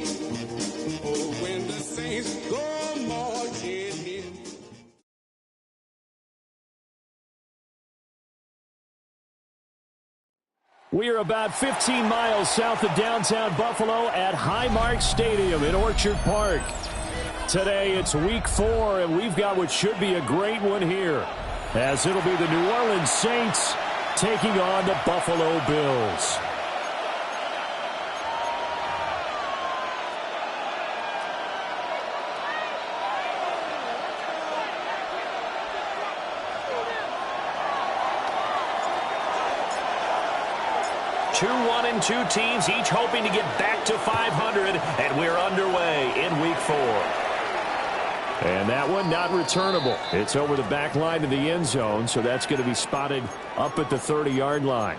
Oh, when the saints go marching in. We are about 15 miles south of downtown Buffalo at Highmark Stadium in Orchard Park. Today it's week 4, and we've got what should be a great one here, as it'll be the New Orleans Saints taking on the Buffalo Bills. Two 1-2 teams, each hoping to get back to 500, and we're underway in week 4. And that one not returnable. It's over the back line of the end zone, so that's going to be spotted up at the 30-yard line.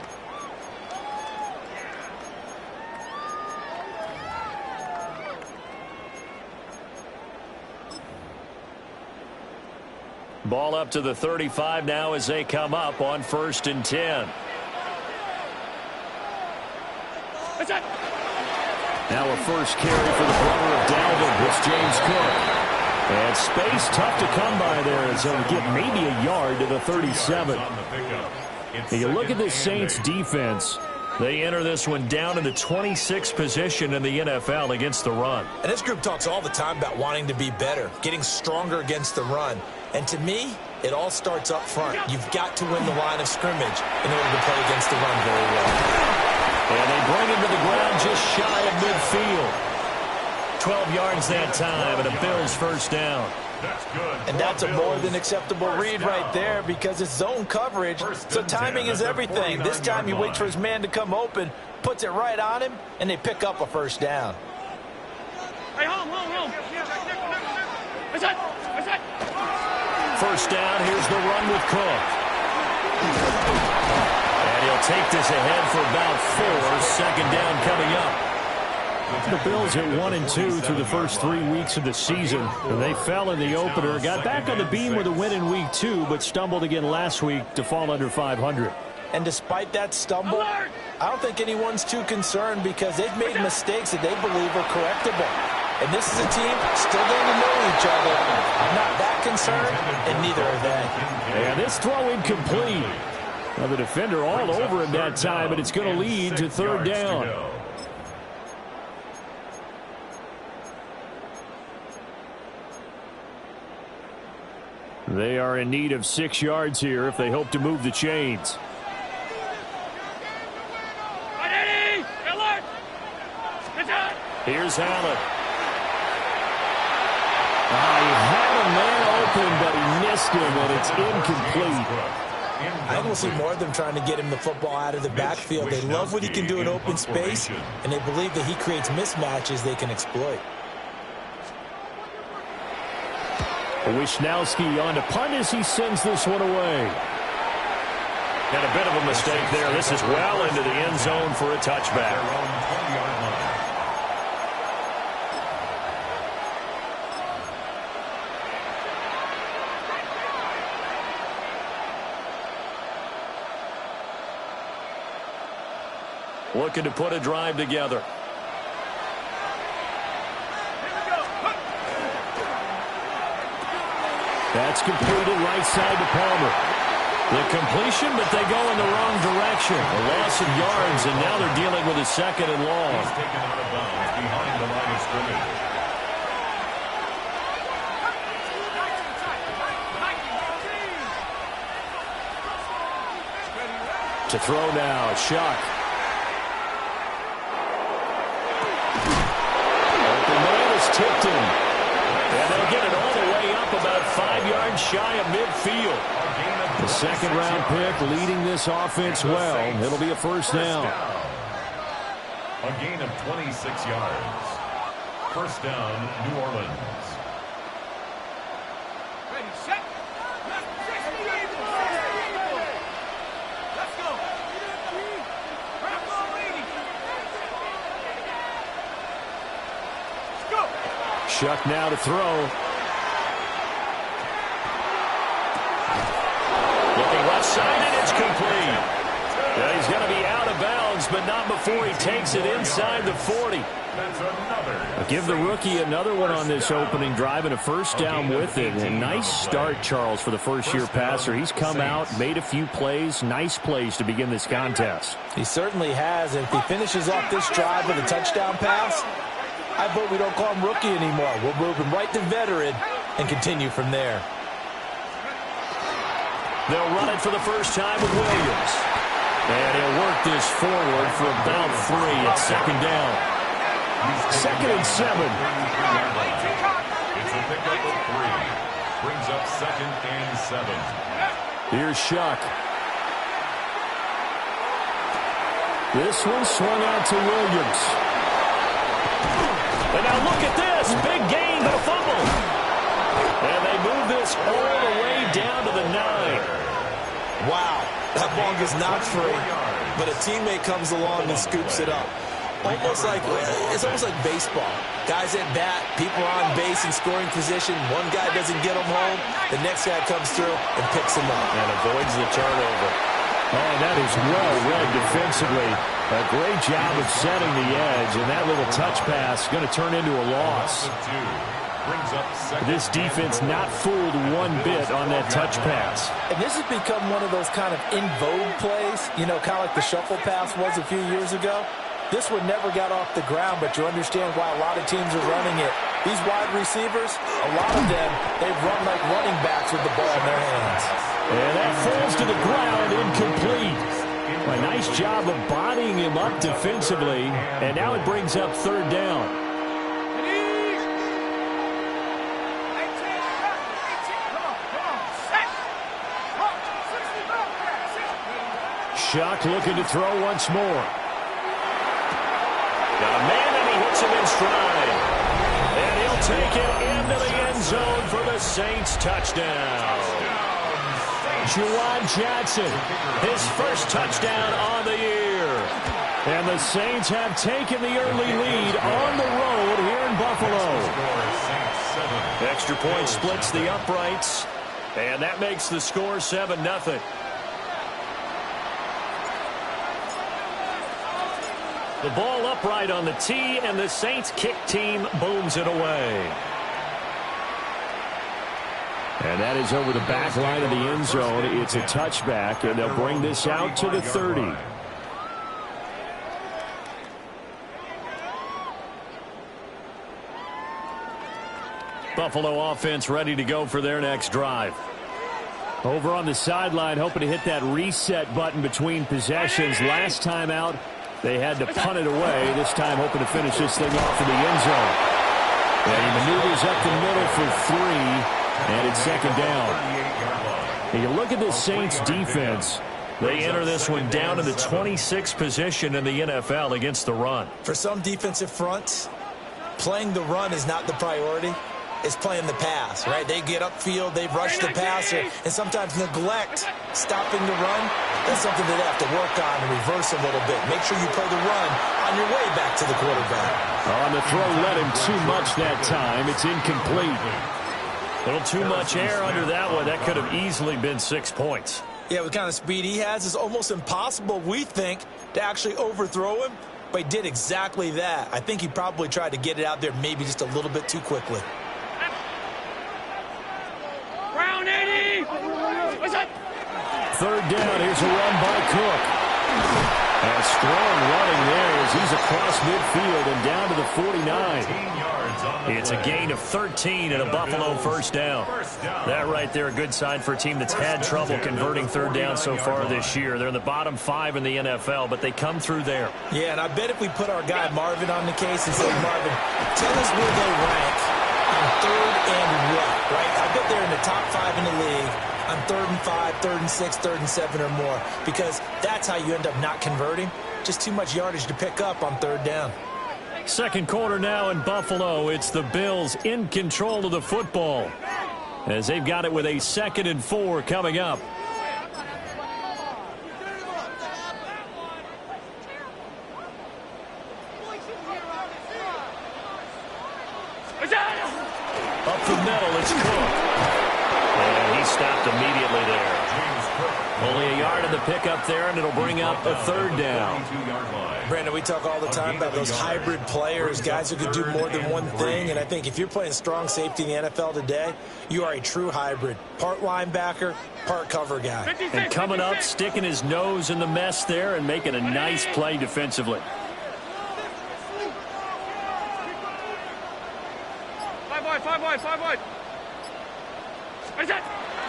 Ball up to the 35 now as they come up on 1st and 10. Now a first carry for the brother of Dalvin. It's James Cook. And space tough to come by there, and so to get maybe a yard to the 37. You look at the Saints defense. They enter this one down in the 26th position in the NFL against the run. And this group talks all the time about wanting to be better, getting stronger against the run. And to me, it all starts up front. You've got to win the line of scrimmage in order to play against the run very well. And they bring him to the ground just shy of midfield. 12 yards that time, and a Bills first down. That's good. And that's a more than acceptable read right there because it's zone coverage, so timing is everything. This time he waits for his man to come open, puts it right on him, and they pick up a first down. Hey, home. First down, here's the run with Cook. And he'll take this ahead for about 4. Second down coming up. The Bills at 1-2 through the first 3 weeks of the season. And they fell in the opener, got back on the beam with a win in week 2, but stumbled again last week to fall under 500. And despite that stumble, I don't think anyone's too concerned because they've made mistakes that they believe are correctable. And this is a team still getting to know each other. I'm not that concerned, and neither are they. And this throw incomplete. Now the defender all over him that time, but it's going to lead to 3rd down. They are in need of 6 yards here if they hope to move the chains. Here's Allen. He had a man open, but he missed him, and it's incomplete. I think we'll see more of them trying to get him the football out of the backfield. They love what he can do in open space, and they believe that he creates mismatches they can exploit. Wishnowski on to punt as he sends this one away. And a bit of a mistake there. This is well into the end zone for a touchback. Looking to put a drive together. That's completed right side to Palmer. The completion, but they go in the wrong direction. A loss of yards, and now they're dealing with a 2nd and long. He's taken out of bounds behind the line of scrimmage. To throw now, Shuck. Open man is tipped him. And they'll get it all the way up about 5 yards shy of midfield. The 2nd-round pick leading this offense well. It'll be a first down. A gain of 26 yards. First down, New Orleans. Ready, set. Let's go. Shuck now to throw. Looking left side, and it's complete. Yeah, he's going to be out of bounds, but not before he takes it inside the 40. That's another. A Give the rookie another one on this opening drive and a first down with it. A nice start, Charles, for the first-year passer. He's come out, made a few plays, nice plays to begin this contest. He certainly has, and if he finishes off this drive with a touchdown pass, I vote we don't call him rookie anymore. We'll move him right to veteran and continue from there. They'll run it for the first time with Williams. And he'll work this forward for about 3 at second down. 2nd and 7. It's a pickup of 3. Brings up 2nd and 7. Here's Shuck. This one swung out to Williams. And now look at this. Big gain, but a fumble. And they move this all the way down to the 9. Wow, that ball gets knocked free, but a teammate comes along and scoops it up. It's almost like baseball. Guys at bat, people are on base in scoring position. One guy doesn't get them home. The next guy comes through and picks him up. And avoids the turnover. Oh, that is well read defensively. A great job of setting the edge, and that little touch pass is going to turn into a loss. This defense not fooled one bit on that touch pass. And this has become one of those kind of in vogue plays, kind of like the shuffle pass was a few years ago. This one never got off the ground, but you understand why a lot of teams are running it. These wide receivers, a lot of them, they've run like running backs with the ball in their hands. And that falls to the ground, incomplete. A nice job of bodying him up defensively, and now it brings up 3rd down. Shuck looking to throw once more. Got a man, and he hits him in stride. And he'll take it into the end zone for the Saints touchdown. Juwan Johnson, his first touchdown on the year. And the Saints have taken the early lead on the road here in Buffalo. Extra point splits the uprights, and that makes the score 7-0. The ball upright on the tee, and the Saints kick team booms it away. And that is over the back line of the end zone. It's a touchback, and they'll bring this out to the 30. Buffalo offense ready to go for their next drive. Over on the sideline, hoping to hit that reset button between possessions. Last time out, they had to punt it away. This time hoping to finish this thing off in the end zone. And he maneuvers up the middle for 3, and it's 2nd down. And you look at the Saints defense. They enter this one down to the 26th position in the NFL against the run. For some defensive fronts, playing the run is not the priority. It's playing the pass, right? They get upfield, they rush the passer, and sometimes neglect stopping the run. That's something that they have to work on and reverse a little bit. Make sure you play the run on your way back to the quarterback. On the throw, led him too much that time. It's incomplete. A little too much air under that one. That could have easily been 6 points. Yeah, with the kind of speed he has, it's almost impossible, we think, to actually overthrow him. But he did exactly that. I think he probably tried to get it out there maybe just a little bit too quickly. Brown 80! What's up? 3rd down. Here's a run by Cook. A strong running there as he's across midfield and down to the 49. It's a gain of 13 and a Buffalo first down. That right there, a good sign for a team that's had trouble converting 3rd down so far this year. They're in the bottom 5 in the NFL, but they come through there. Yeah, and I bet if we put our guy Marvin on the case and say, Marvin, tell us where they rank on 3rd and what, right? I bet they're in the top 5 in the league on 3rd and 5, 3rd and 6, 3rd and 7 or more, because that's how you end up not converting. Just too much yardage to pick up on 3rd down. Second quarter now in Buffalo. It's the Bills in control of the football as they've got it with a 2nd and 4 coming up. Up the middle, it's Cook. And he stopped immediately there. Only a yard in the pickup there, and it'll bring up a third down. Brandon, we talk all the time about those hybrid players, guys who could do more than one thing. And I think if you're playing strong safety in the NFL today, you are a true hybrid. Part linebacker, part cover guy. And coming up, sticking his nose in the mess there and making a nice play defensively. Five wide.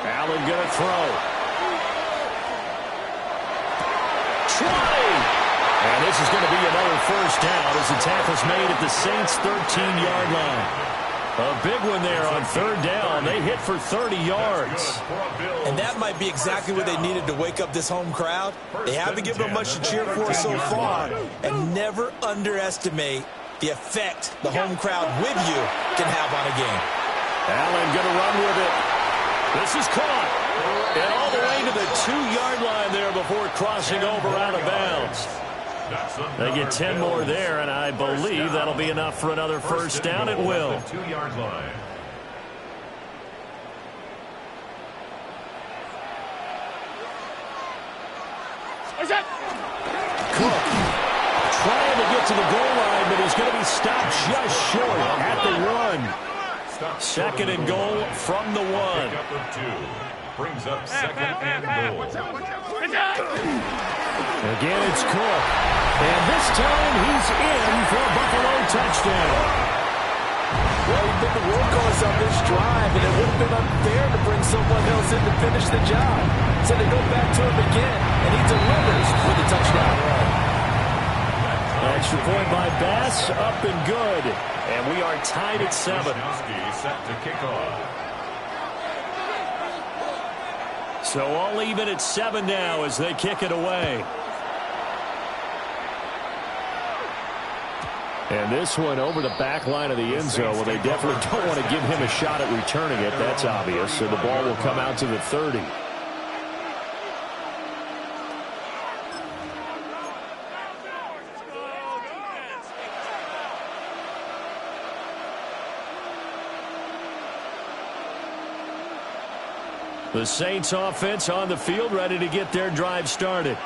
Allen going to throw. Try! And this is going to be another first down as the tackle's made at the Saints' 13-yard line. A big one there on third down. They hit for 30 yards. And that might be exactly what they needed to wake up this home crowd. They haven't given them much to cheer for so far. And never underestimate the effect the home crowd with you can have on a game. Allen going to run with it. This is caught. And all the way to the 2-yard line there before crossing over out of bounds. They get 10 more there, and I believe that'll be enough for another first down. It will. 2-yard line. Cook trying to get to the goal line, but he's going to be stopped just short at the 1. Second and goal from the 1. Brings up second and goal. Again, it's Cook. And this time he's in for a Buffalo touchdown. Well, he's been the workhorse on this drive, and it would have been unfair to bring someone else in to finish the job. So they go back to him again, and he delivers with a touchdown run. Extra point by Bass, up and good. And we are tied at 7. Set to kick off. So all even at 7 now as they kick it away. And this one over the back line of the end zone. Well, they definitely don't want to give him a shot at returning it. That's obvious. So the ball will come out to the 30. The Saints offense on the field, ready to get their drive started.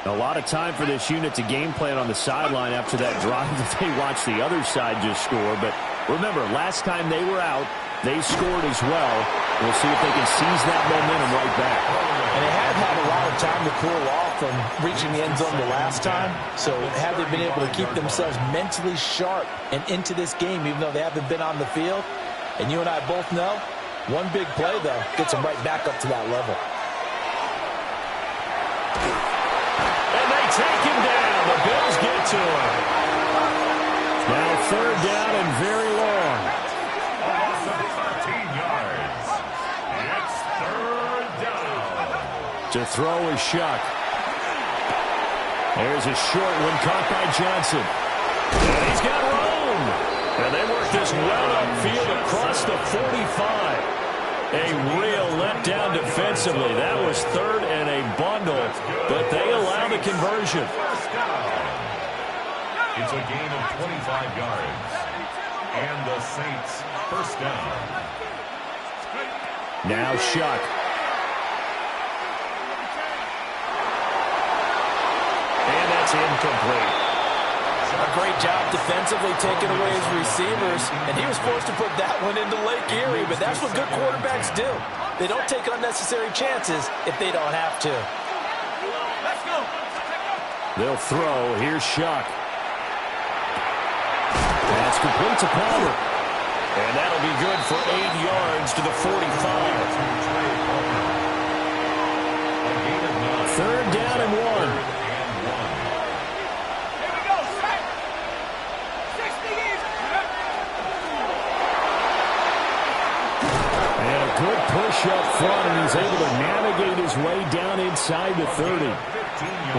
A lot of time for this unit to game plan on the sideline after that drive that they watched the other side just score. But remember, last time they were out, they scored as well. We'll see if they can seize that momentum right back. And they had had a lot of time to cool off from reaching the end zone the last time. So had they been able to keep themselves mentally sharp and into this game, even though they haven't been on the field, and you and I both know, one big play, though, gets them right back up to that level. And they take him down. The Bills get to him. Now third down and very long. 13 yards. It's third down. To throw is Shuck. There's a short one caught by Johnson. And he's got room. And they work this well upfield across the 45. A real letdown defensively. That was third and a bundle, but they allow the conversion. It's a gain of 25 yards. And the Saints first down. Now Shuck. And that's incomplete. A great job defensively taking away his receivers, and he was forced to put that one into Lake Erie, but that's what good quarterbacks do. They don't take unnecessary chances if they don't have to. Let's go. They'll throw. Here's Shuck. That's complete to Palmer. And that'll be good for 8 yards to the 45. Third down and 1. Good push up front, and he's able to navigate his way down inside the 30.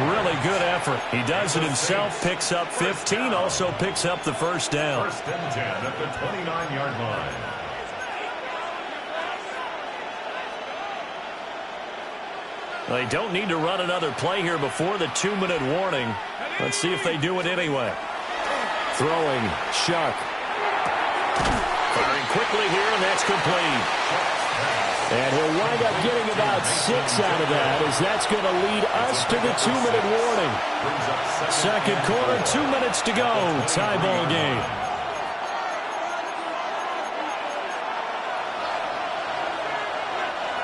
Really good effort. He does it himself, picks up 15, also picks up the first down. First and 10 at the 29-yard line. They don't need to run another play here before the 2-minute warning. Let's see if they do it anyway. Throwing, Shuck. Firing quickly here, and that's complete. And he'll wind up getting about 6 out of that, as that's going to lead us to the 2-minute warning. Second quarter, 2 minutes to go. Tie ball game.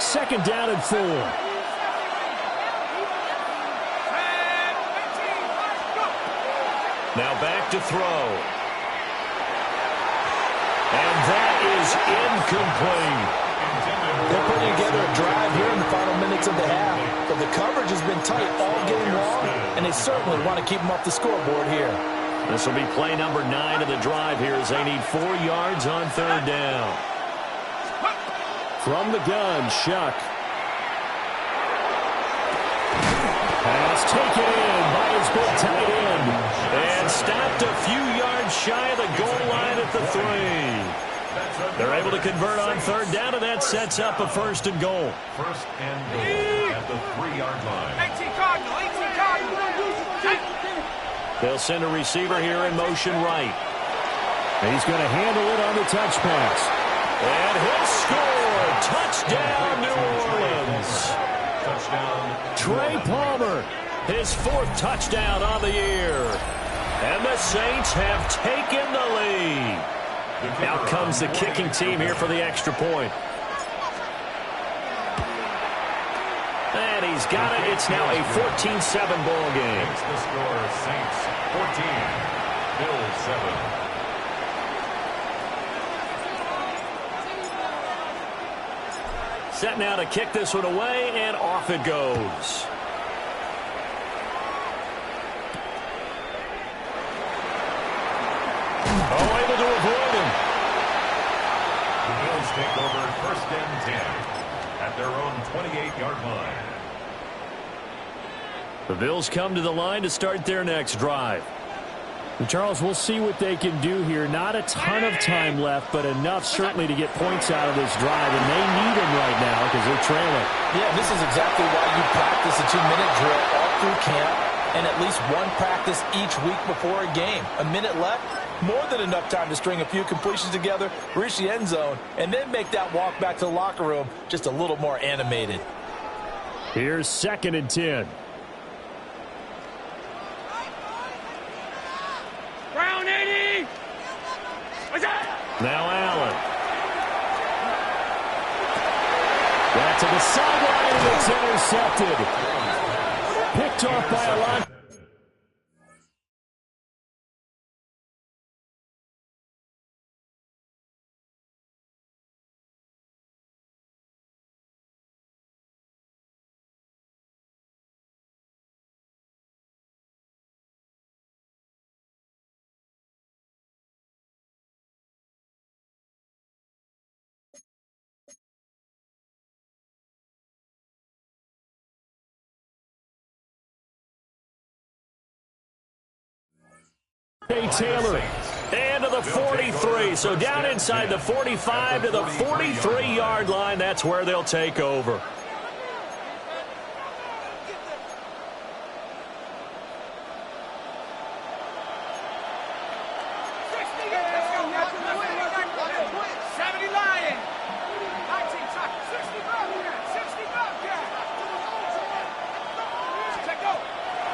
Second down and 4. Now back to throw. And that is incomplete. They're putting together a drive here in the final minutes of the half, but the coverage has been tight all game long, and they certainly want to keep them off the scoreboard here. This will be play number 9 of the drive here as they need 4 yards on third down. From the gun, Shuck. Pass taken in by his big tight end. And stopped a few yards shy of the goal line at the 3. They're able to convert on third down, and that sets up a first and goal. First and goal at the 3-yard line. 18 Cardinal, 18 Cardinal. They'll send a receiver here in motion right. And he's going to handle it on the touch pass. And he'll score. Touchdown, New Orleans. Touchdown. Trey Palmer, his 4th touchdown on the year. And the Saints have taken the lead. Out comes the kicking team here for the extra point. And he's got it. It's now a 14-7 ball game. Makes the score Saints 14, Bills 7. Set now to kick this one away, and off it goes. Oh, able to avoid him. The Bills take over first and 10 at their own 28-yard line. The Bills come to the line to start their next drive. And Charles, we'll see what they can do here. Not a ton of time left, but enough certainly to get points out of this drive, and they need them right now because they're trailing. Yeah, this is exactly why you practice a 2-minute drill all through camp and at least one practice each week before a game. A minute left, more than enough time to string a few completions together, reach the end zone, and then make that walk back to the locker room just a little more animated. Here's second and 10. Brown 80. Now Allen. Back to the sideline, and it's intercepted. Picked off by Olave. Taylor, and to the 43. So down inside the 45 to the 43-yard line. That's where they'll take over.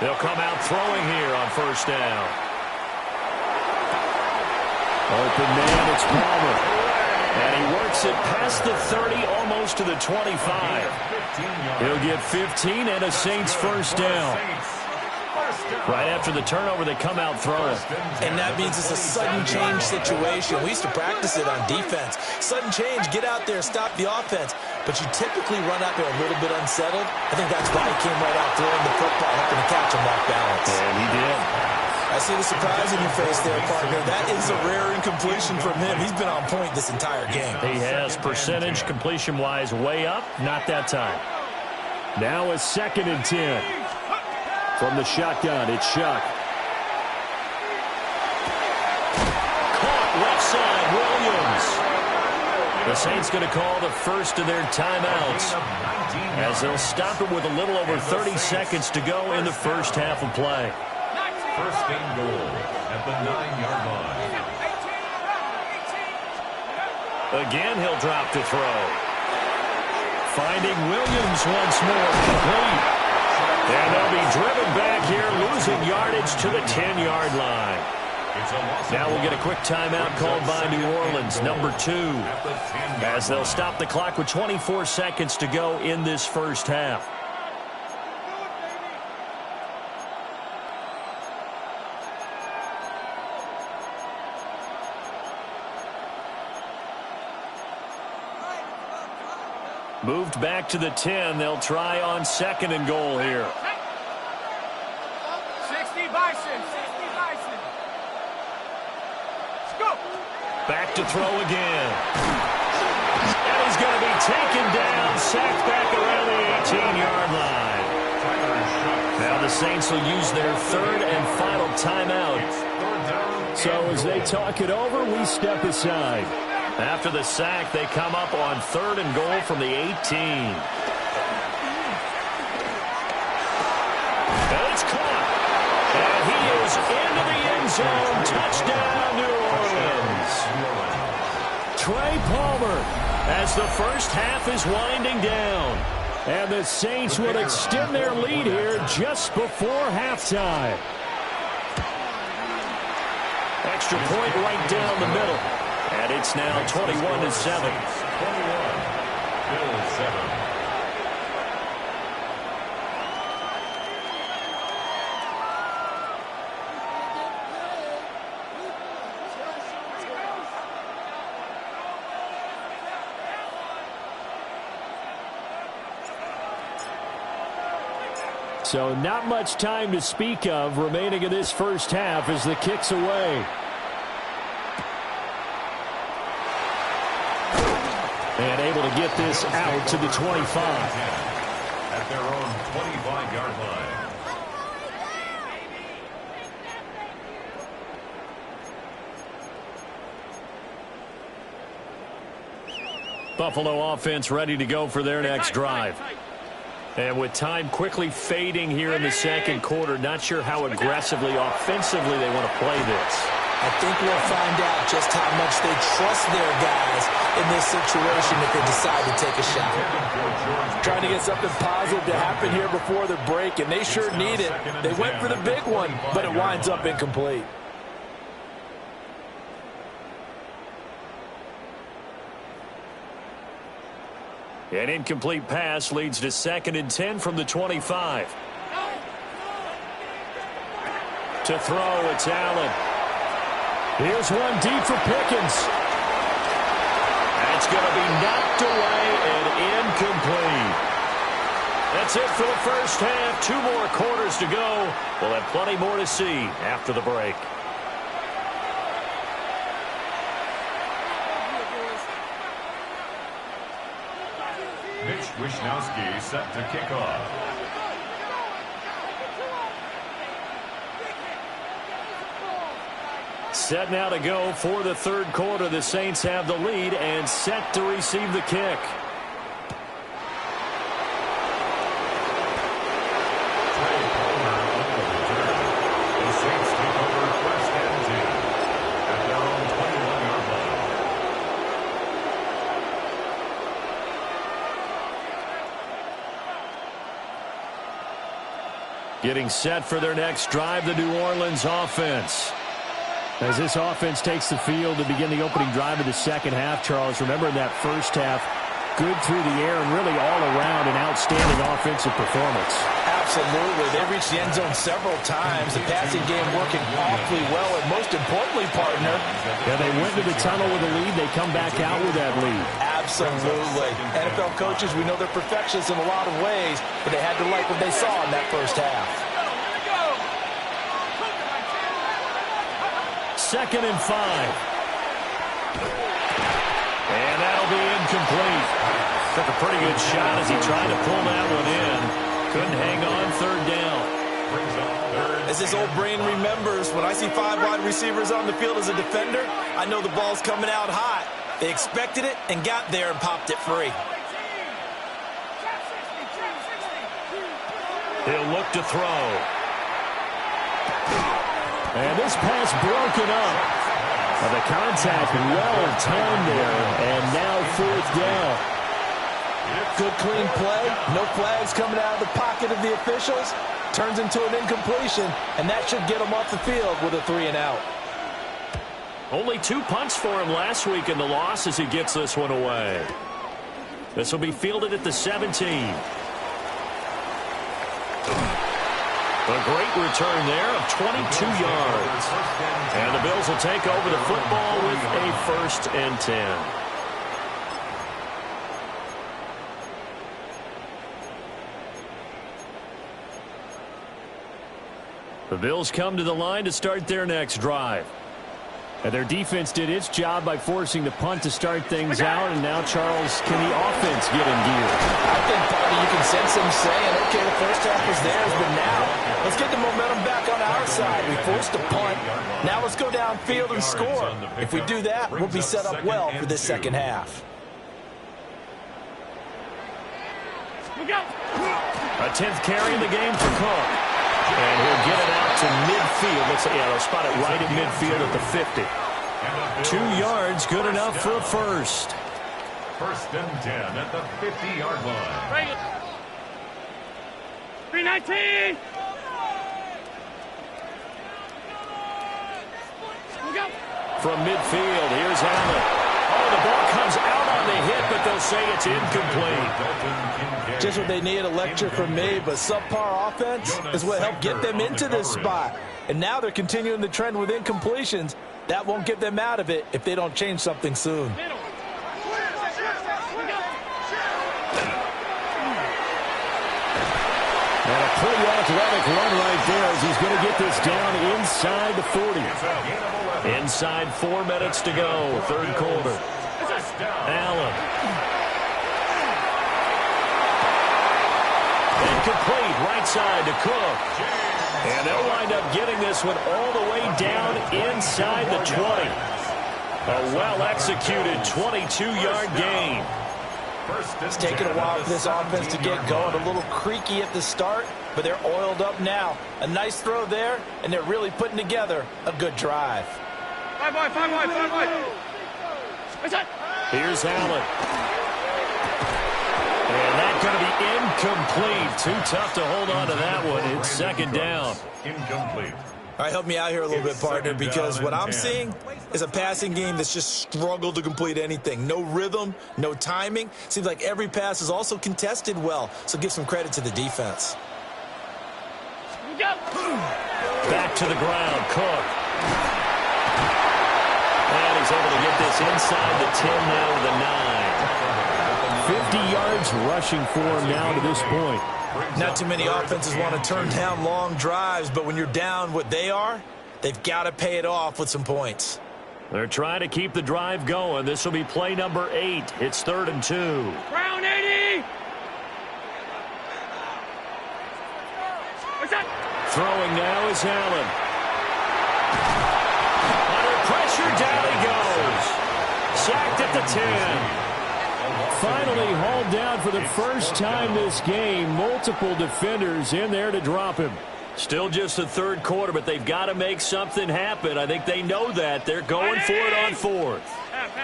They'll come out throwing here on first down. Open man, it's Palmer. And he works it past the 30, almost to the 25. He'll get 15 and a Saints first down. Right after the turnover, they come out throwing. And that means it's a sudden change situation. We used to practice it on defense. Sudden change, get out there, stop the offense. But you typically run out there a little bit unsettled. I think that's why he came right out throwing the football, hoping to catch him off balance. And he did. I see the surprise in your face there, partner. That is a rare incompletion from him. He's been on point this entire game. He has, percentage completion-wise way up. Not that time. Now a second and 10. From the shotgun, it's Shuck. Caught left side, Williams. The Saints going to call the first of their timeouts as they'll stop it with a little over 30 seconds to go in the first half of play. First and goal at the 9-yard line. Again, he'll drop to throw. Finding Williams once more. Complete. And they'll be driven back here, losing yardage to the 10-yard line. Now we'll get a quick timeout called by New Orleans, number 2, as they'll stop the clock with 24 seconds to go in this first half. Moved back to the 10. They'll try on 2nd and goal here. 60 Bison, 60 Bison. Let's go. Back to throw again. And he's going to be taken down, sacked back around the 18-yard line. Now the Saints will use their 3rd and final timeout. So as they talk it over, we step aside. After the sack, they come up on 3rd and goal from the 18. And it's caught. And he is into the end zone. Touchdown, New Orleans. Trey Palmer as the first half is winding down. And the Saints will extend their lead here just before halftime. Extra point right down the middle. And it's now 21-7. 21, Bills 7. So not much time to speak of remaining in this first half as the kick's away. And able to get this out to the 25. At their own 25-yard line. Buffalo offense ready to go for their next drive. And with time quickly fading here in the second quarter, not sure how aggressively, offensively they want to play this. I think we'll find out just how much they trust their guys in this situation if they decide to take a shot. Trying to get something positive to happen here before the break, and they sure need it. They went for the big one, but it winds up incomplete. An incomplete pass leads to 2nd and 10 from the 25. To throw, it's Allen. Here's one deep for Pickens. That's going to be knocked away and incomplete. That's it for the first half. 2 more quarters to go. We'll have plenty more to see after the break. Mitch Wishnowsky set to kick off. Set now to go for the third quarter. The Saints have the lead and set to receive the kick. Trey Palmer on the return. The Saints take over 1st and 10 at their own 21-yard line. Getting set for their next drive, the New Orleans offense. As this offense takes the field to begin the opening drive of the second half, Charles, remember in that first half, good through the air and really all around an outstanding offensive performance. Absolutely. They reached the end zone several times. The passing game working awfully well, and most importantly, partner, they went to the tunnel with a lead. They come back out with that lead. Absolutely. NFL coaches, we know they're perfectionists in a lot of ways, but they had to like what they saw in that first half. 2nd and 5. And that'll be incomplete. Took a pretty good shot as he tried to pull that one in. Couldn't hang on 3rd down. As this old brain remembers, when I see 5 wide receivers on the field as a defender, I know the ball's coming out hot. They expected it and got there and popped it free. He'll look to throw. And this pass broken up. The contact well timed there, and now 4th down. Good, clean play. No flags coming out of the pocket of the officials. Turns into an incompletion, and that should get him off the field with a 3-and-out. Only 2 punts for him last week in the loss as he gets this one away. This will be fielded at the 17. A great return there of 22 yards. And the Bills will take over the football with a 1st and 10. The Bills come to the line to start their next drive. And their defense did its job by forcing the punt to start things out. And now, Charles, can the offense get in gear? I think probably you can sense them saying, okay, the first half was theirs, but now let's get the momentum back on our side. We forced a punt. Now let's go downfield and score. If we do that, we'll be set up well for this second half. A 10th carry in the game for Cook. And he'll get it out to midfield. They'll spot it right at midfield at the 50. 2 yards, good enough for a first. 1st and 10 at the 50-yard line. 319. From midfield, here's Allen. Oh, the ball comes out on the hit, but they'll say it's incomplete. Just what they need, a lecture from me, but subpar offense is what helped get them into this spot. And now they're continuing the trend with incompletions. That won't get them out of it if they don't change something soon. And a pretty athletic run right there as he's going to get this down inside the 40. Inside 4 minutes to go, 3rd quarter. Allen. Incomplete, right side to Cook. And they'll wind up getting this one all the way down inside the 20. A well-executed 22-yard gain. It's taken a while for this offense to get going. A little creaky at the start, but they're oiled up now. A nice throw there, and they're really putting together a good drive. Five wide. Here's Allen. And that's going to be incomplete. Too tough to hold on to that one. It's 2nd down. Incomplete. All right, help me out here a little bit, partner, because what I'm seeing is a passing game that's just struggled to complete anything. No rhythm, no timing. Seems like every pass is also contested well, so give some credit to the defense. Back to the ground, Cook. And he's able to get this inside the 10 now to the 9. 50 yards rushing for him now to this point. Not too many offenses want to turn down long drives, but when you're down what they are, they've got to pay it off with some points. They're trying to keep the drive going. This will be play number 8. It's 3rd and 2. Brown 80. What's that? Throwing now is Allen. Under pressure, down he goes. Sacked at the 10. Finally hauled down for the first time this game. Multiple defenders in there to drop him. Still just the 3rd quarter, but they've got to make something happen. I think they know that. They're going for it on 4th. Half.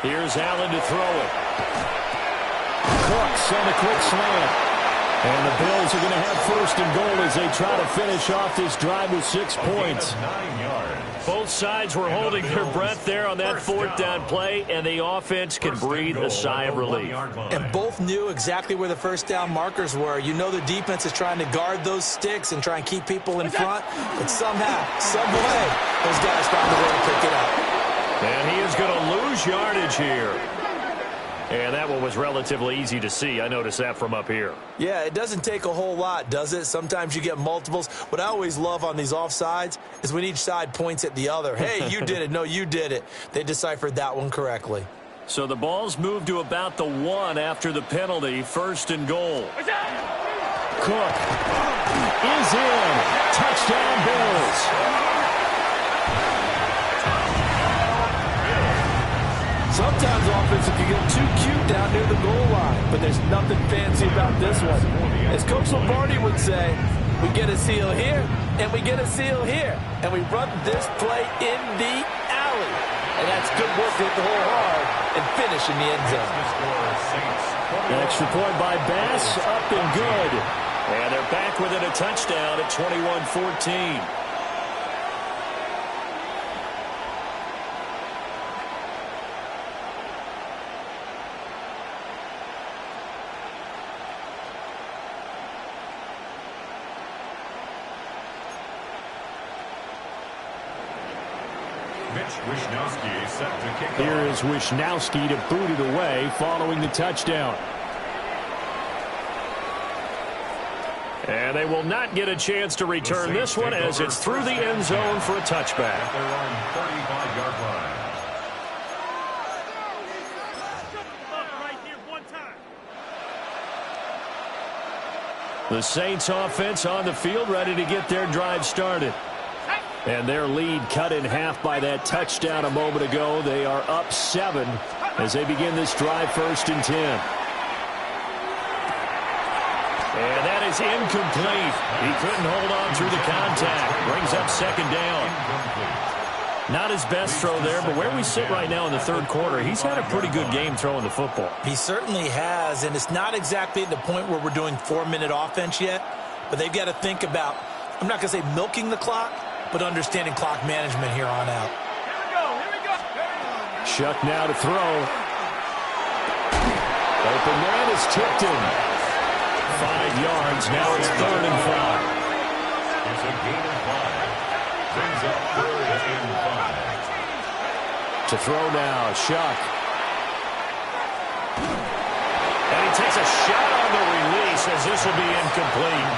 Here's Allen to throw it. Cooks on a quick slant. And the Bills are going to have 1st and goal as they try to finish off this drive with 6 points. 9 yards. Both sides were holding their breath there on that 4th down play, and the offense can breathe a sigh of relief. And both knew exactly where the 1st down markers were. You know the defense is trying to guard those sticks and try and keep people in front, but somehow, some way, those guys found a way to pick it up. And he is going to lose yardage here. And that one was relatively easy to see. I noticed that from up here. Yeah, it doesn't take a whole lot, does it? Sometimes you get multiples. What I always love on these offsides is when each side points at the other. Hey, you did it. No, you did it. They deciphered that one correctly. So the ball's moved to about the 1 after the penalty. 1st and goal. Cook is in. Touchdown, Bills. Sometimes offensive can get too cute down near the goal line, but there's nothing fancy about this one. As Coach Lombardi would say, we get a seal here, and we get a seal here, and we run this play in the alley. And that's good work to hit the hole hard and finish in the end zone. Extra point by Bass, up and good. And they're back within a touchdown at 21-14. Here is Wishnowski to boot it away following the touchdown. And they will not get a chance to return this one as it's through the end zone for a touchback. The Saints offense on the field ready to get their drive started. And their lead cut in half by that touchdown a moment ago. They are up 7 as they begin this drive 1st and 10. And that is incomplete. He couldn't hold on through the contact. Brings up 2nd down. Not his best throw there, but where we sit right now in the 3rd quarter, he's had a pretty good game throwing the football. He certainly has, and it's not exactly at the point where we're doing 4-minute offense yet, but they've got to think about, I'm not going to say milking the clock, but understanding clock management here on out. Here we go. Shuck now to throw. Open man is tipped in. 5 yards. Now it's 3rd and 5. It's a gain of 5. Brings up 3rd and 5. To throw now, Shuck. And he takes a shot on the release as this will be incomplete.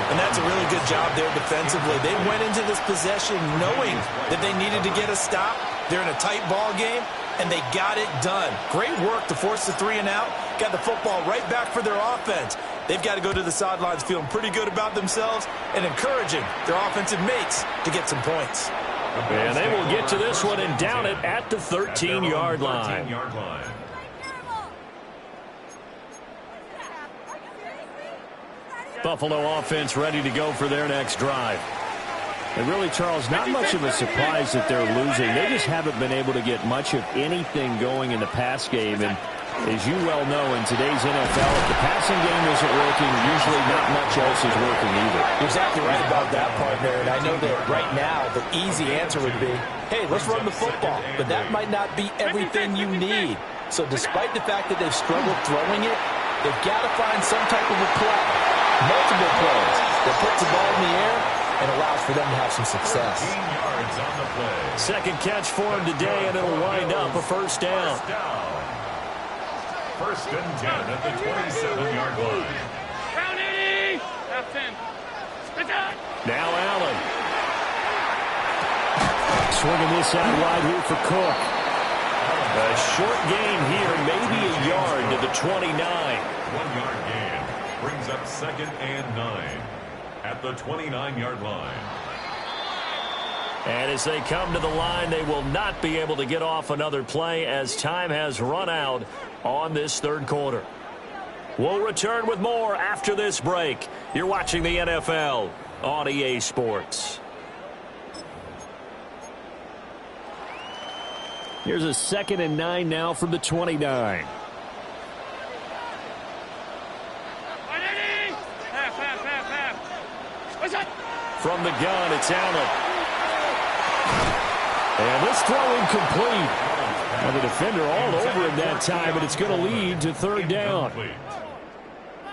And that's a really good job there defensively. They went into this possession knowing that they needed to get a stop. They're in a tight ball game, and they got it done. Great work to force the 3 and out. Got the football right back for their offense. They've got to go to the sidelines feeling pretty good about themselves and encouraging their offensive mates to get some points. And they will get to this one and down it at the 13-yard line. Buffalo offense ready to go for their next drive. And really, Charles, not much of a surprise that they're losing. They just haven't been able to get much of anything going in the pass game. And as you well know, in today's NFL, if the passing game isn't working, usually not much else is working either. You're exactly right about that, partner. And I know that right now the easy answer would be, hey, let's run the football. But that might not be everything you need. So despite the fact that they've struggled throwing it, they've got to find some type of a play, multiple plays, that puts the ball in the air and allows for them to have some success. 2nd catch for him today, and it'll wind up a 1st down. 1st and 10 at the 27-yard line. Down 80. Half 10. Now Allen. Swinging this out wide here for Cook. A short gain here, maybe a yard to the 29. 1-yard gain brings up 2nd and 9 at the 29-yard line. And as they come to the line, they will not be able to get off another play as time has run out on this 3rd quarter. We'll return with more after this break. You're watching the NFL on EA Sports. Here's a 2nd and 9 now from the 29. From the gun, it's Allen. And this throw incomplete. And the defender all over him that time, but it's going to lead to 3rd down.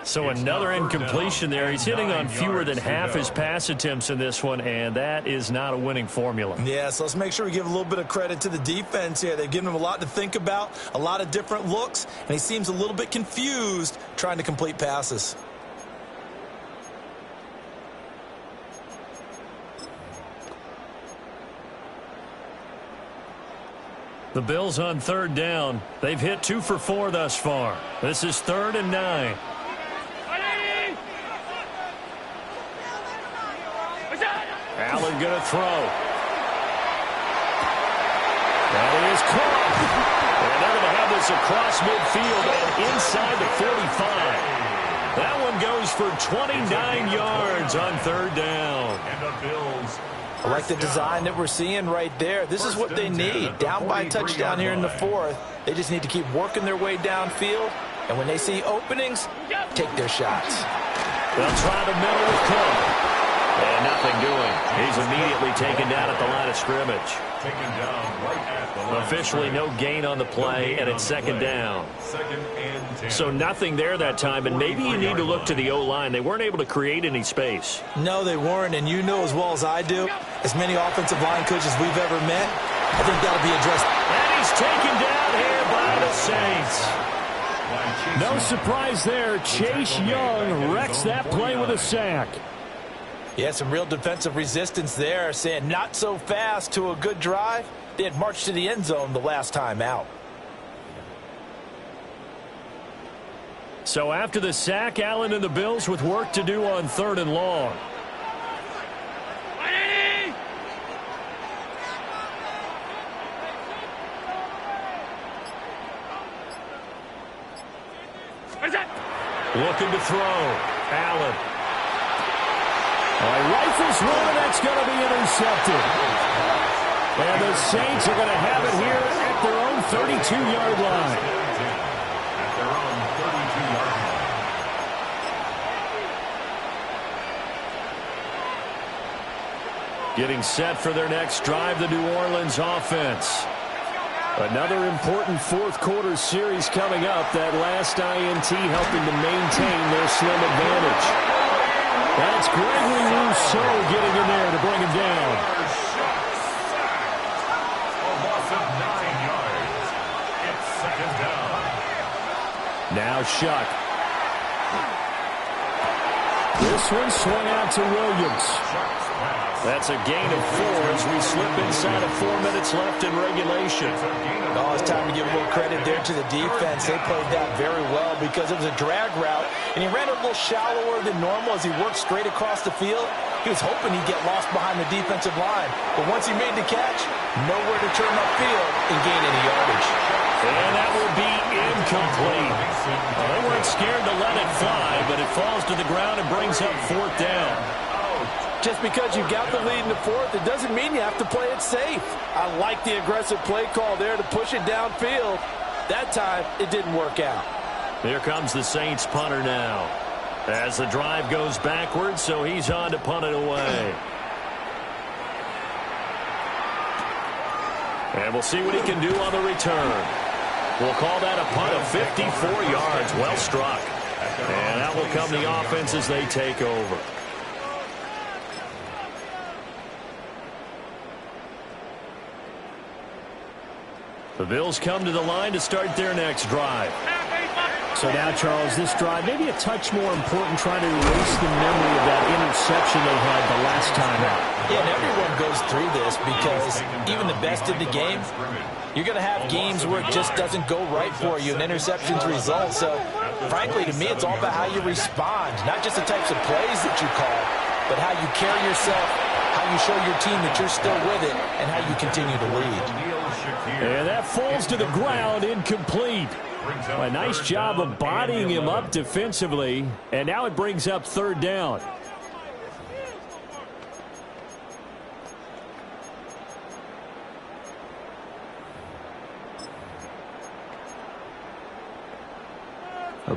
So another incompletion there. He's hitting on fewer than half his pass attempts in this one, and that is not a winning formula. Yeah, so let's make sure we give a little bit of credit to the defense here. They've given him a lot to think about, a lot of different looks, and he seems a little bit confused trying to complete passes. The Bills on 3rd down. They've hit 2 for 4 thus far. This is 3rd and 9. Allen going to throw. And he is caught. And they're going to have this across midfield and inside the 45. That one goes for 29 yards on 3rd down. And the Bills I like the design that we're seeing right there. This is what they need. Down by a touchdown here in the fourth. They just need to keep working their way downfield. And when they see openings, take their shots. They'll try the middle with Cook. And nothing doing. He's immediately taken down at the line of scrimmage. Taken down right at the line. Officially no gain on the play, and it's second down. Second and 10. So nothing there that time, and maybe you need to look to the O-line. They weren't able to create any space. No, they weren't, and you know as well as I do, as many offensive line coaches we've ever met, I think that'll be addressed. And he's taken down here by the Saints. No surprise there. Chase Young wrecks that play with a sack. Yeah, some real defensive resistance there, saying not so fast to a good drive. They had marched to the end zone the last time out. So after the sack, Allen and the Bills with work to do on 3rd and long. Looking to throw. Allen. Rifles one, that's going to be intercepted. And the Saints are going to have it here at their own 32-yard line. At their own 32-yard line. Getting set for their next drive, the New Orleans offense. Another important fourth-quarter series coming up. That last INT helping to maintain their slim advantage. That's Gregory Rousseau getting in there to bring him down. A loss of 9 yards. It's second down. Now Shuck. This one swung out to Williams. That's a gain of 4 as we slip inside of 4 minutes left in regulation. Oh, it's time to give a little credit there to the defense. They played that very well because it was a drag route, and he ran a little shallower than normal as he worked straight across the field. He was hoping he'd get lost behind the defensive line, but once he made the catch, nowhere to turn upfield and gain any yardage. And that will be incomplete. Well, they weren't scared to let it fly, but it falls to the ground and brings up 4th down. Just because you got the lead in the fourth, it doesn't mean you have to play it safe. I like the aggressive play call there to push it downfield. That time, it didn't work out. Here comes the Saints punter now. As the drive goes backwards, so he's on to punt it away. And we'll see what he can do on the return. We'll call that a punt of 54 yards. Well struck. And that will come the offense as they take over. The Bills come to the line to start their next drive. So now, Charles, this drive maybe a touch more important, trying to erase the memory of that interception they had the last time out. Yeah, and everyone goes through this because even the best in the game, you're going to have games where it just doesn't go right for you and interceptions result. So, frankly, to me, it's all about how you respond, not just the types of plays that you call, but how you carry yourself, how you show your team that you're still with it, and how you continue to lead. And that falls to the ground, incomplete. A nice job of bodying him up defensively, and now it brings up 3rd down.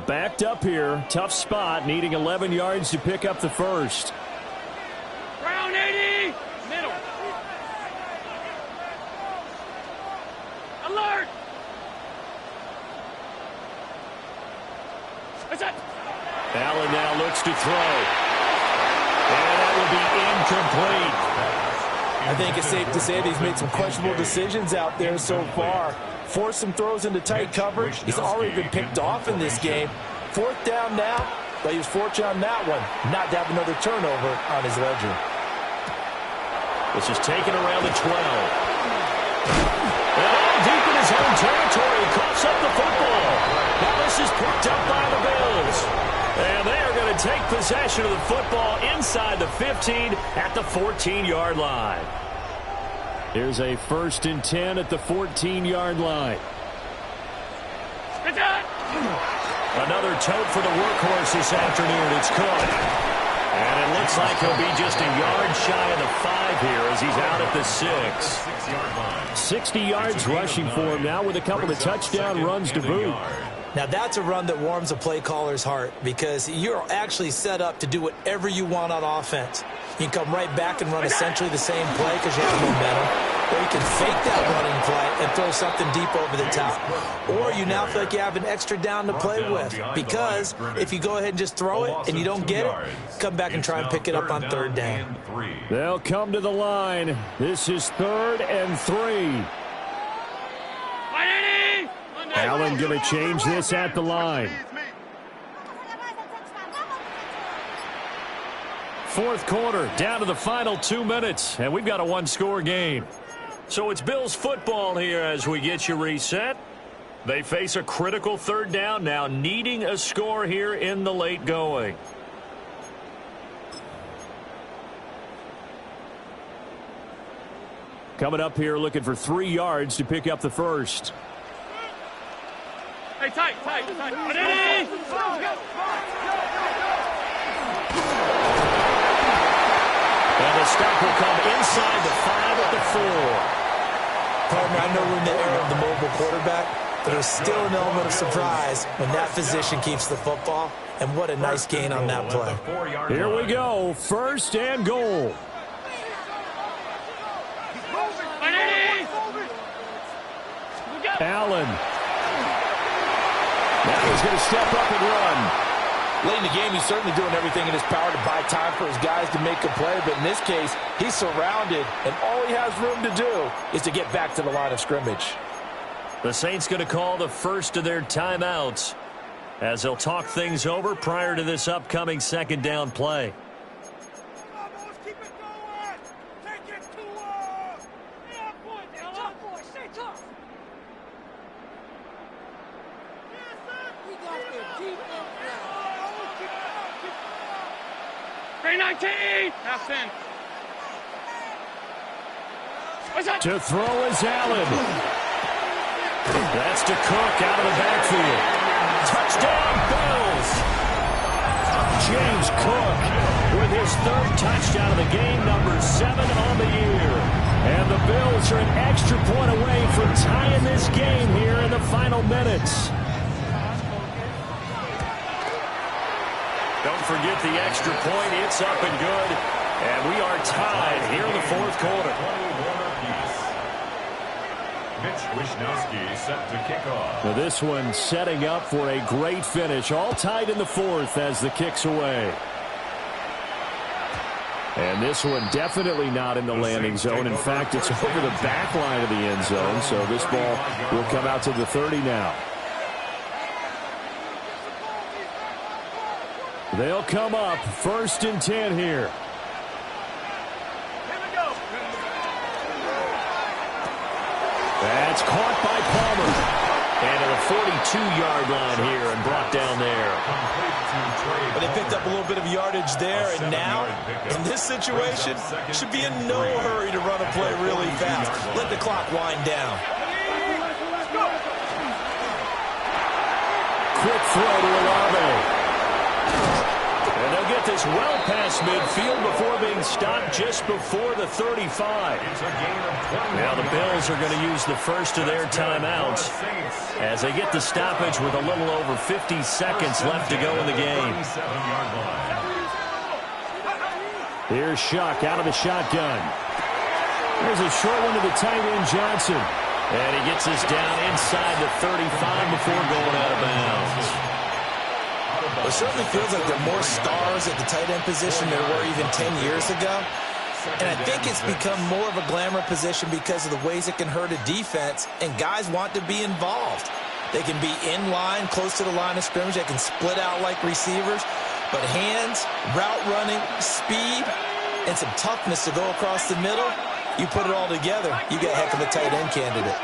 Backed up here, tough spot, needing 11 yards to pick up the first. Round 80, middle. Alert! What's that? Allen now looks to throw. And that will be incomplete. I think it's safe to say that he's made some questionable decisions out there so far. Forced some throws into tight coverage. He's already been picked off in this game. 4th down now, but he was fortunate on that one not to have another turnover on his ledger. This is taken around the 12. And deep in his own territory, coughs up the football. Now this is picked up by the Bills. And they are going to take possession of the football inside the 15 at the 14-yard line. Here's a 1st and 10 at the 14-yard line. Another tote for the workhorse this afternoon. It's Cook. And it looks like he'll be just a yard shy of the 5 here as he's out at the 6. 60 yards rushing for him now with a couple of touchdown runs to boot. Now, that's a run that warms a play caller's heart because you're actually set up to do whatever you want on offense. You can come right back and run essentially the same play because you have momentum, or you can fake that running play and throw something deep over the top, or you now feel like you have an extra down to play with because if you go ahead and just throw it and you don't get it, come back and try and pick it up on 3rd down. They'll come to the line. This is 3rd and 3. Allen going to change this at the line. 4th quarter, down to the final 2 minutes, and we've got a 1-score game. So it's Bills football here as we get you reset. They face a critical 3rd down now, needing a score here in the late going. Coming up here looking for 3 yards to pick up the first. Hey, tight. And the stop will come inside the 5 at the 4. Partner, I know we're in the era of the mobile quarterback, but there's still an element of surprise when that physician keeps the football, and what a nice gain on that play. Here we go, 1st and goal. Allen. Now he's going to step up and run. Late in the game, he's certainly doing everything in his power to buy time for his guys to make a play. But in this case, he's surrounded, and all he has room to do is to get back to the line of scrimmage. The Saints going to call the first of their timeouts as they'll talk things over prior to this upcoming 2nd down play. To throw is Allen. That's to Cook out of the backfield. Touchdown, Bills! James Cook with his 3rd touchdown of the game, number 7 on the year. And the Bills are an extra point away from tying this game here in the final minutes. Don't forget the extra point. It's up and good. And we are tied here in the 4th quarter. Set to kick off. Now this one setting up for a great finish. All tied in the 4th as the kick's away. And this one definitely not in the landing zone. In fact, it's over the back line of the end zone. So this ball will come out to the 30 now. They'll come up 1st and 10 here. That's caught by Palmer. And to the 42-yard line here and brought down there. But they picked up a little bit of yardage there, and now, in this situation, should be in no hurry to run a play really fast. Let the clock wind down. Quick throw to Olave. And they'll get this well past midfield before being stopped just before the 35. Now the Bills are going to use the first of their timeouts as they get the stoppage with a little over 50 seconds left to go in the game. Here's Shuck out of the shotgun. There's a short one to the tight end, Johnson. And he gets this down inside the 35 before going out of bounds. It certainly feels like there are more stars at the tight end position than there were even 10 years ago. And I think it's become more of a glamour position because of the ways it can hurt a defense, and guys want to be involved. They can be in line, close to the line of scrimmage. They can split out like receivers. But hands, route running, speed, and some toughness to go across the middle, you put it all together, you get a heck of a tight end candidate.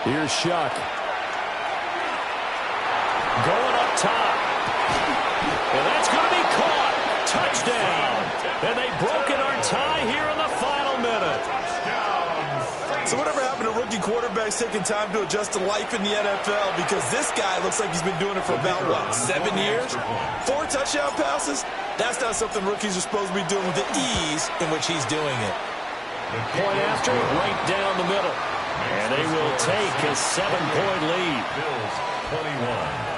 Here's Shuck. Going up top. And that's going to be caught. Touchdown. And they've broken our tie here in the final minute. So whatever happened to rookie quarterbacks taking time to adjust to life in the NFL because this guy looks like he's been doing it for about, 7 years? 4 touchdown passes? That's not something rookies are supposed to be doing with the ease in which he's doing it. Point after, right down the middle. And they will take a 7-point lead. Bills 21.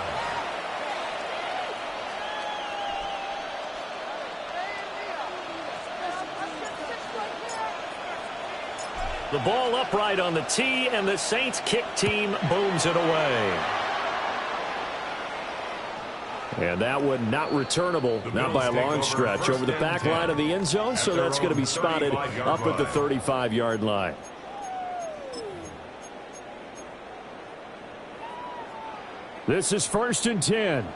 The ball upright on the tee, and the Saints kick team booms it away. And that one not returnable, not by a long stretch, over the back line of the end zone, so that's going to be spotted up at the 35-yard line. This is 1st and 10.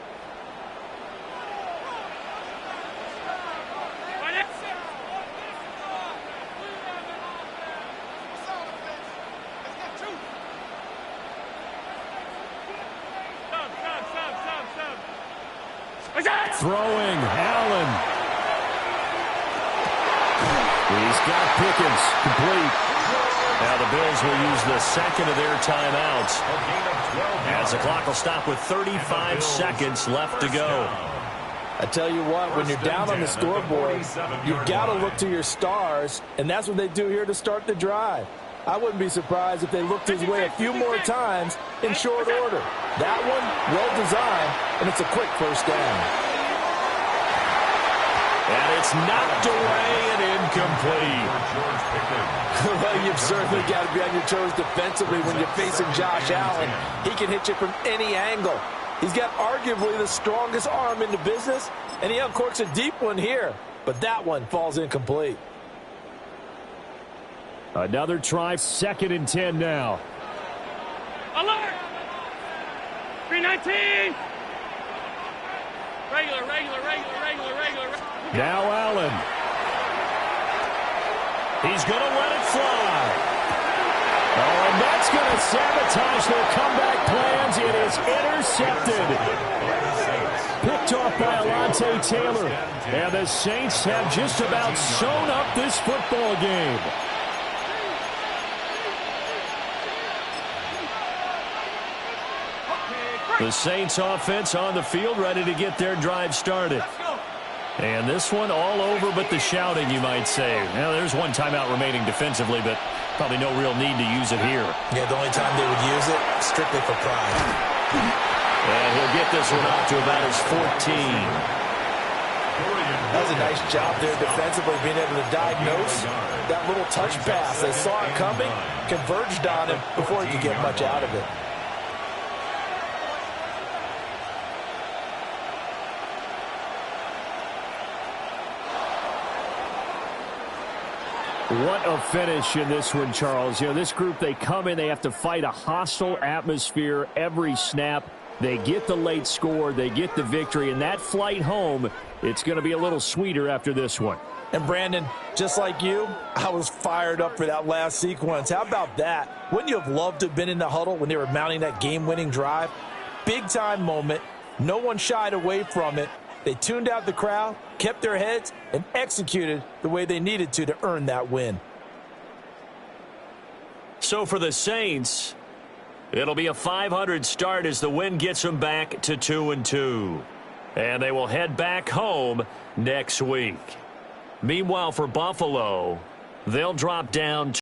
Throwing, Allen. He's got Pickens, complete. Now the Bills will use the second of their timeouts, as the clock will stop with 35 seconds left to go. I tell you what, when you're down on the scoreboard, you've got to look to your stars, and that's what they do here to start the drive. I wouldn't be surprised if they looked his way a few more times in short order. That one, well designed, and it's a quick first down. And it's knocked away and incomplete. Well, you've certainly got to be on your toes defensively when you're facing Josh Allen. He can hit you from any angle. He's got arguably the strongest arm in the business, and he uncorks a deep one here. But that one falls incomplete. Another try, 2nd and 10 now. Alert! 319! Regular. Now Allen. He's going to let it fly. Oh, and that's going to sabotage their comeback plans. It is intercepted. Picked off by Olave Taylor. And the Saints have just about sewn up this football game. The Saints offense on the field, ready to get their drive started. And this one all over but the shouting, you might say. Now, there's one timeout remaining defensively, but probably no real need to use it here. Yeah, the only time they would use it, strictly for pride. And he'll get this one out to about his 14. That was a nice job there defensively, being able to diagnose that little touch pass. They saw it coming, converged on him before he could get much out of it. What a finish in this one, Charles. You know, this group, they come in, they have to fight a hostile atmosphere every snap. They get the late score, they get the victory, and that flight home, it's going to be a little sweeter after this one. And Brandon, just like you, I was fired up for that last sequence. How about that? Wouldn't you have loved to have been in the huddle when they were mounting that game-winning drive? Big-time moment. No one shied away from it. They tuned out the crowd, kept their heads, and executed the way they needed to earn that win. So for the Saints, it'll be a 500 start as the win gets them back to 2-2. And they will head back home next week. Meanwhile, for Buffalo, they'll drop down